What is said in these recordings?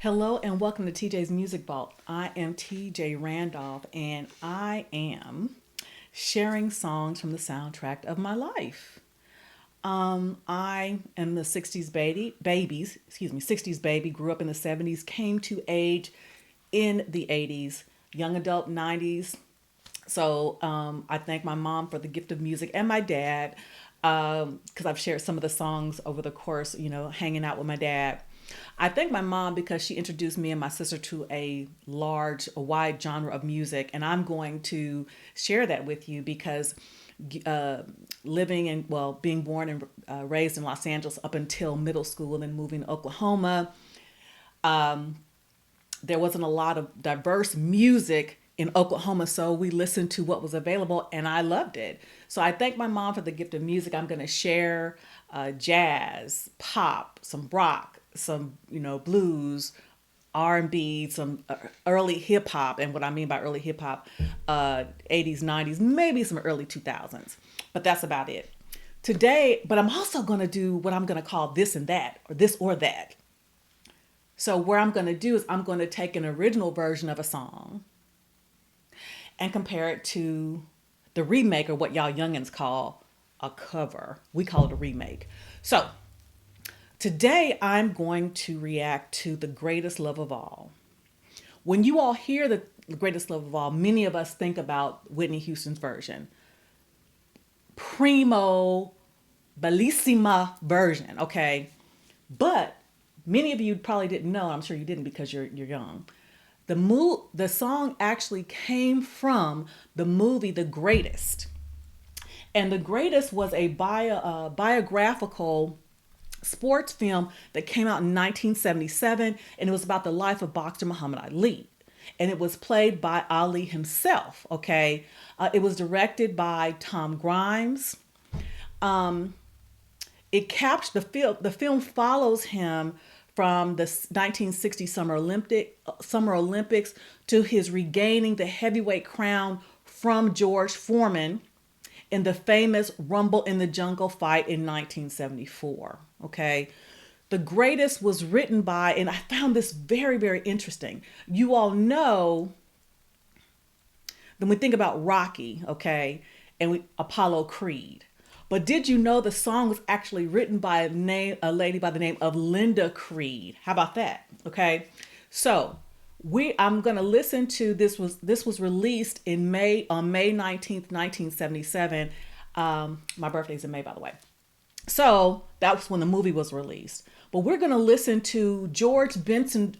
Hello and welcome to TJ's Music Vault. I am TJ Randolph and I am sharing songs from the soundtrack of my life. I am the 60s baby, grew up in the 70s, came to age in the 80s, young adult 90s. So I thank my mom for the gift of music and my dad because I've shared some of the songs over the course, hanging out with my dad. I thank my mom because she introduced me and my sister to a wide genre of music, and I'm going to share that with you because being born and raised in Los Angeles up until middle school and then moving to Oklahoma, there wasn't a lot of diverse music in Oklahoma, so we listened to what was available and I loved it. So I thank my mom for the gift of music. I'm going to share jazz, pop, some rock, some blues, R&B, some early hip hop, and what I mean by early hip hop, 80s, 90s, maybe some early 2000s, but that's about it today. But I'm also going to do what I'm going to call this and that, or this or that. So what I'm going to do is I'm going to take an original version of a song and compare it to the remake, or what y'all youngins call a cover. We call it a remake. So today I'm going to react to The Greatest Love of All. When you all hear The Greatest Love of All, many of us think about Whitney Houston's version. Primo, bellissima version, okay? But many of you probably didn't know, I'm sure you didn't because you're young. The song actually came from the movie The Greatest. And The Greatest was a biographical sports film that came out in 1977, and it was about the life of boxer Muhammad Ali. And it was played by Ali himself, okay? It was directed by Tom Grimes. The film follows him from the 1960 Summer Olympics to his regaining the heavyweight crown from George Foreman in the famous Rumble in the Jungle fight in 1974. Okay. The Greatest was written by, and I found this very, very interesting. You all know, when we think about Rocky, okay, and Apollo Creed. But did you know the song was actually written by a lady by the name of Linda Creed? How about that? Okay. So I'm going to listen to this was released on May 19th, 1977. My birthday's in May, by the way. So that was when the movie was released. But we're going to listen to George Benson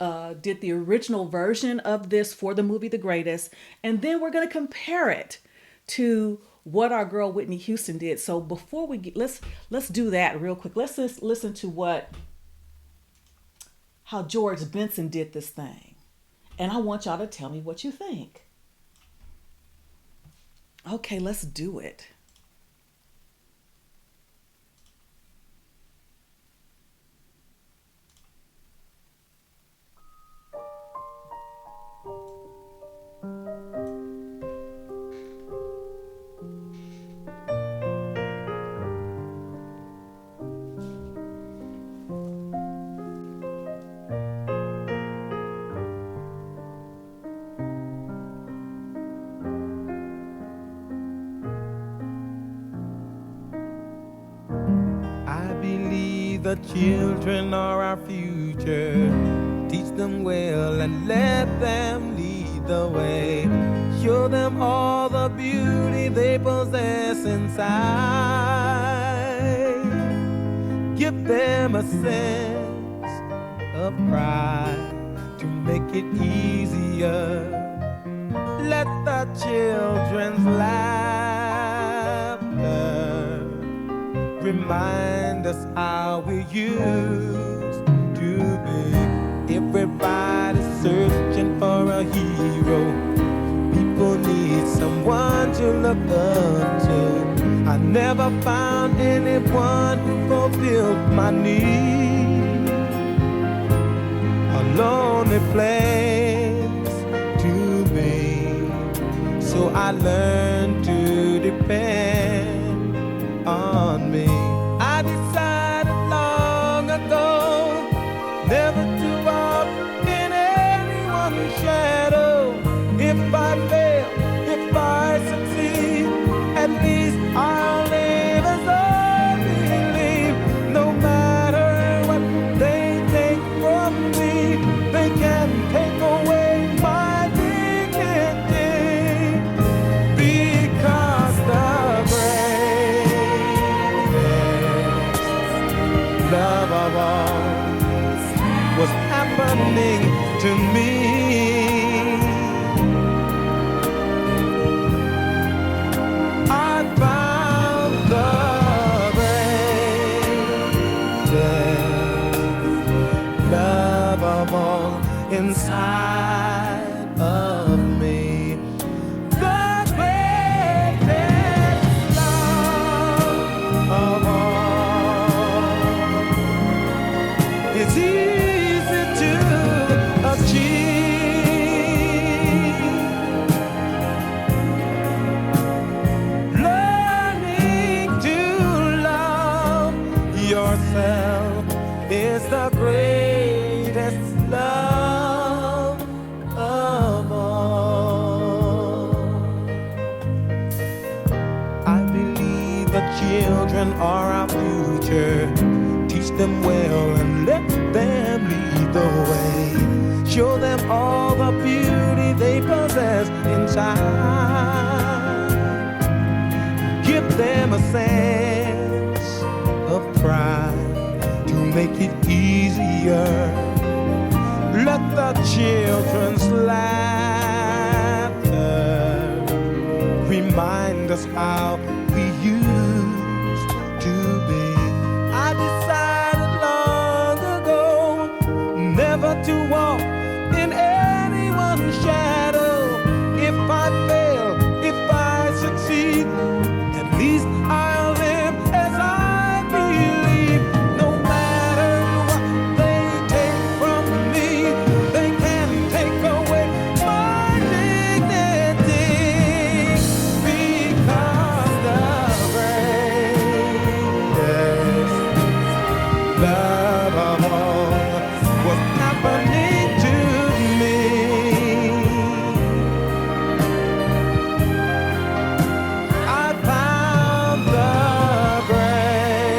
did the original version of this for the movie The Greatest. And then we're going to compare it to what our girl Whitney Houston did. So before we get, let's do that real quick. Let's just listen to how George Benson did this thing. And I want y'all to tell me what you think. Okay, let's do it. The children are our future. Teach them well and let them lead the way. Show them all the beauty they possess inside. Give them a sense of pride to make it easier. Let the children's laughter remind us how we used to be. Everybody's searching for a hero. People need someone to look up to. I never found anyone who fulfilled my need. A lonely place to be. So I learned to depend on me. I decided long ago never to walk in shadow. If I fail, if I succeed, at least I'll live as I believe. No matter what they take from me, they can take away my dignity, because the greatest love of all was happening to me. I found the greatest love of all inside of me. The greatest love of all. It's easy to achieve. Learning to love yourself is the greatest love of all. I believe the children are our future. Teach them well and let them lead the way. Show them all the beauty they possess inside. Give them a sense of pride to make it easier. Let the children's laughter remind us how we used to be. I decided long ago never to walk in anyone's shadow. If I fail, if I succeed, at least I'll live as I believe. No matter what they take from me, they can take away my dignity, because the greatest love of all was happening to me. I found the greatest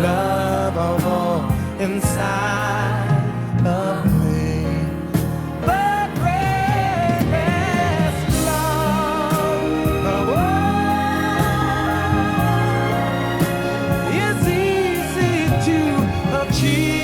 love of all inside of me. The greatest love of all is easy to achieve.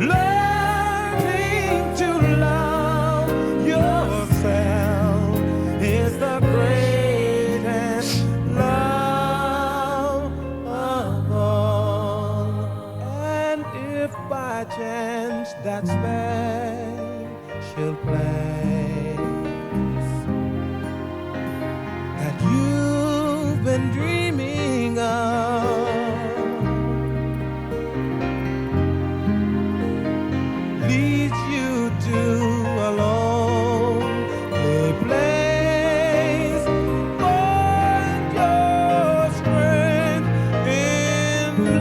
Learning to love yourself is the greatest love of all. And if by chance that special place that you've been dreaming of leads you to a lonely place, find your strength in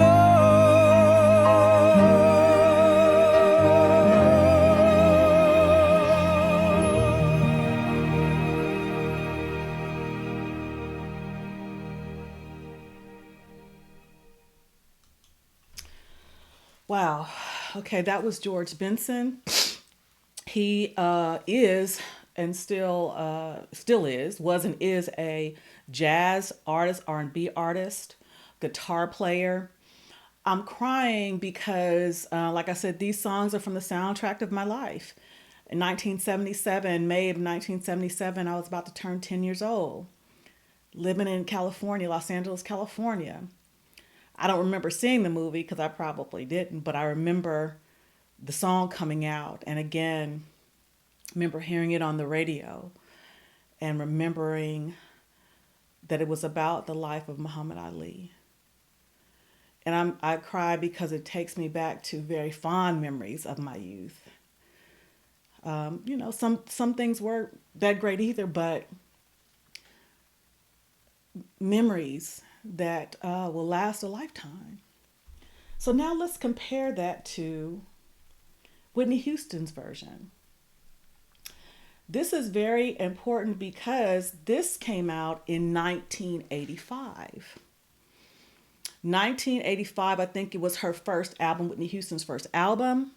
Wow. Okay, that was George Benson. He is and still is, was and is a jazz artist, R&B artist, guitar player. I'm crying because, like I said, these songs are from the soundtrack of my life. In 1977, May of 1977, I was about to turn 10 years old, living in California, Los Angeles, California. I don't remember seeing the movie because I probably didn't, but I remember the song coming out. And again, remember hearing it on the radio and remembering that it was about the life of Muhammad Ali. And I cry because it takes me back to very fond memories of my youth. Some things weren't that great either, but memories that will last a lifetime. So now let's compare that to Whitney Houston's version. This is very important because this came out in 1985. 1985, I think it was her first album, Whitney Houston's first album.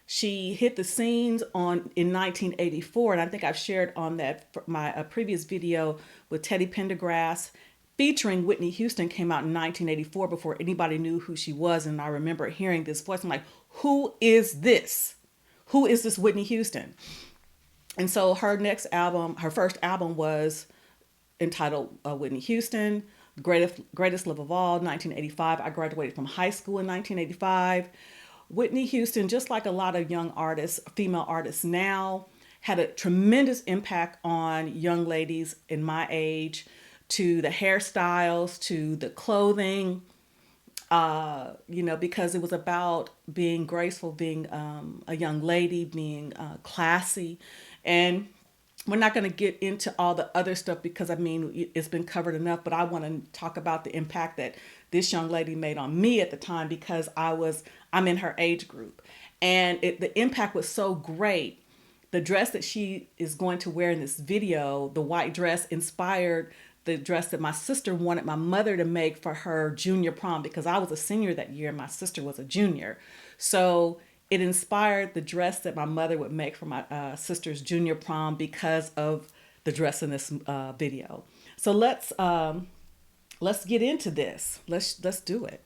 She hit the scenes in 1984, and I think I've shared on that my previous video with Teddy Pendergrass featuring Whitney Houston came out in 1984 before anybody knew who she was, and I remember hearing this voice. I'm like, who is this? Who is this Whitney Houston? And so her next album, her first album was entitled Whitney Houston, Greatest Love of All, 1985. I graduated from high school in 1985. Whitney Houston, just like a lot of young artists, female artists now, had a tremendous impact on young ladies in my age, to the hairstyles, to the clothing, because it was about being graceful, being a young lady, being classy. And we're not going to get into all the other stuff because, it's been covered enough, but I want to talk about the impact that this young lady made on me at the time because I'm in her age group. And the impact was so great. The dress that she is going to wear in this video, the white dress, inspired the dress that my sister wanted my mother to make for her junior prom because I was a senior that year and my sister was a junior. So it inspired the dress that my mother would make for my sister's junior prom because of the dress in this video. So let's get into this. Let's do it.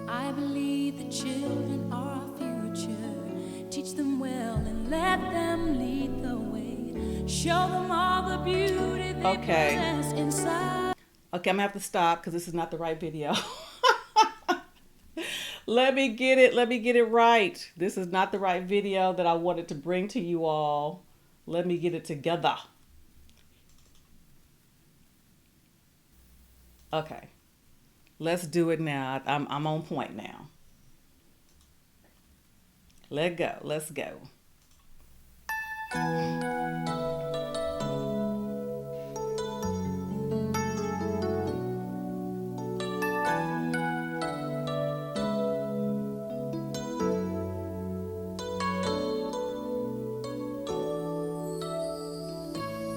I believe the children are our future. Teach them well and let them lead the way. Show them all the beauty they possess inside. Okay, I'm gonna have to stop because this is not the right video. Let me get it right. This is not the right video that I wanted to bring to you all. Let me get it together. Okay. Let's do it now. I'm on point now. Let's go.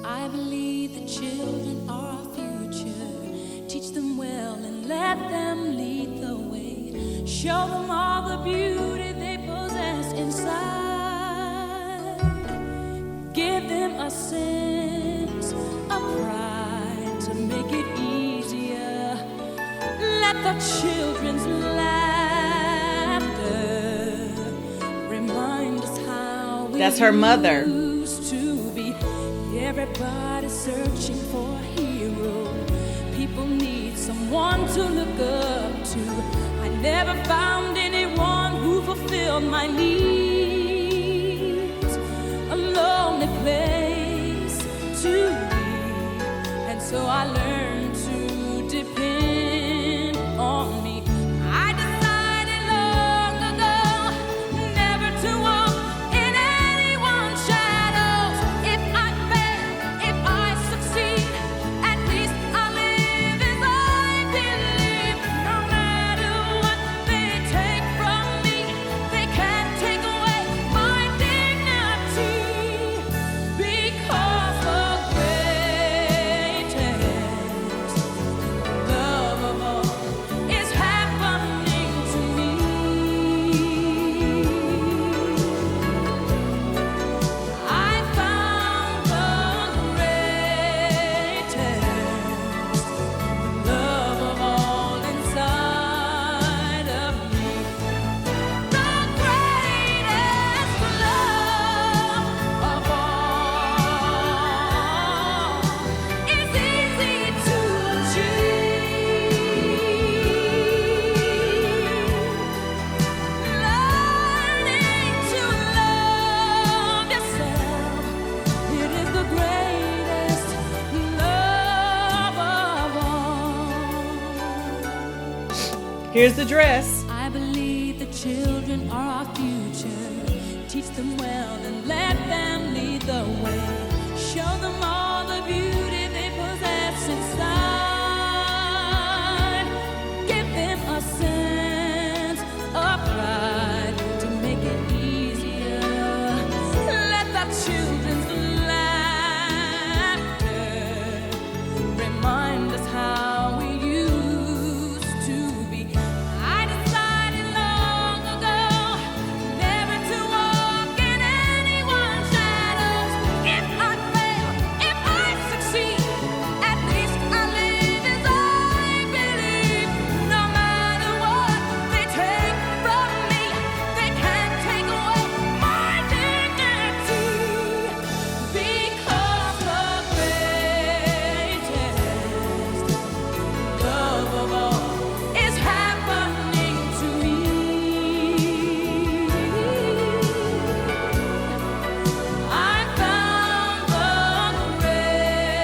I believe the children are our future. Teach them well and let them lead the way. Show them all the beauty they possess inside. Give them a sense of pride to make it easier. Let the children's laughter remind us how we That's her mother. used to be. Everybody's searching for a hero. People need someone to look up to. I never found anyone who fulfilled my needs. A lonely place to be. And so I learned to depend on me. I decided long ago never to walk in anyone's shadows. If I fail, if I succeed, at least I'll live as I believe. No matter what they take from me, they can't take Here's the dress. I believe the children are our future. Teach them well and let them lead the way. Show them all the beauty they possess inside. Give them a sense of pride to make it easier. Let the children's laughter remind us how we used to be. I decided long ago never to walk in anyone's shadows. If I fail, if I succeed, at least I live as I believe. No matter what they take from me, they can't take away my dignity. Because the greatest love of all is happening to me. I found the greatest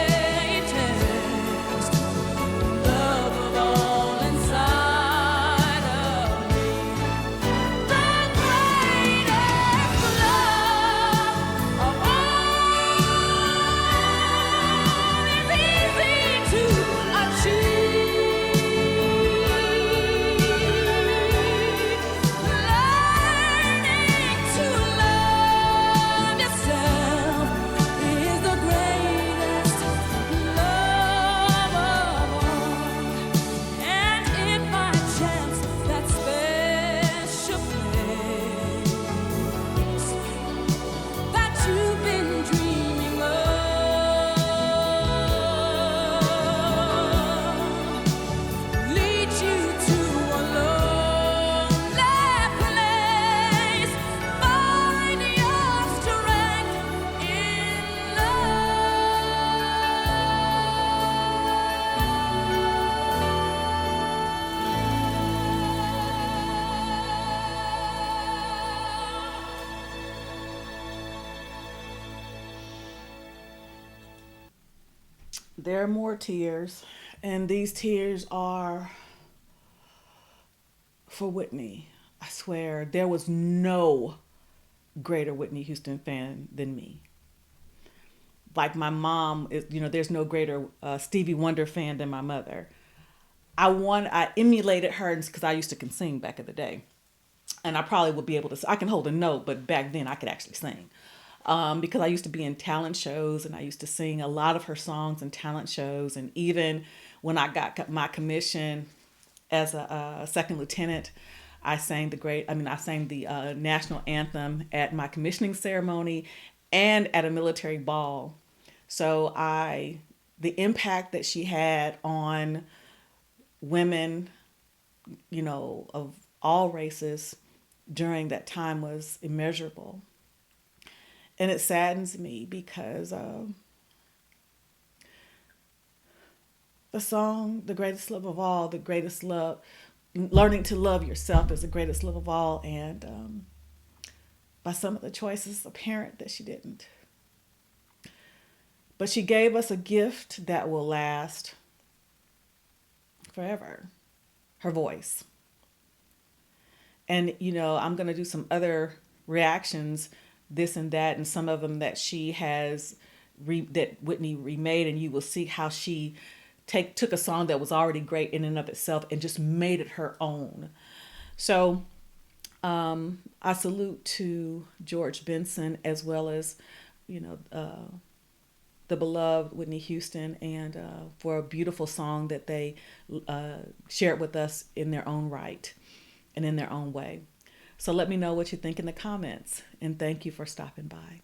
love of all inside of me. The greatest love of all is easy to achieve. Learning to love yourself is the greatest love of all. And if by chance that special place that you've been dreaming of leads you to a lonely place, find your strength in There are more tears, and these tears are for Whitney. I swear, there was no greater Whitney Houston fan than me. Like my mom is, there's no greater Stevie Wonder fan than my mother. I emulated her because I used to sing back in the day. And I probably would be able to, I can hold a note, but back then I could actually sing. Because I used to be in talent shows and I used to sing a lot of her songs in talent shows. And even when I got my commission as a second lieutenant, I sang the national anthem at my commissioning ceremony and at a military ball. So the impact that she had on women, of all races during that time was immeasurable. And it saddens me because the song, The Greatest Love of All, the greatest love, learning to love yourself is the greatest love of all. And by some of the choices, apparent that she didn't. But she gave us a gift that will last forever, her voice. And, I'm going to do some other reactions, this and that, and some of them that she has, that Whitney remade, and you will see how she took a song that was already great in and of itself and just made it her own. So I salute to George Benson as well as, the beloved Whitney Houston, and for a beautiful song that they shared with us in their own right and in their own way. So let me know what you think in the comments, and thank you for stopping by.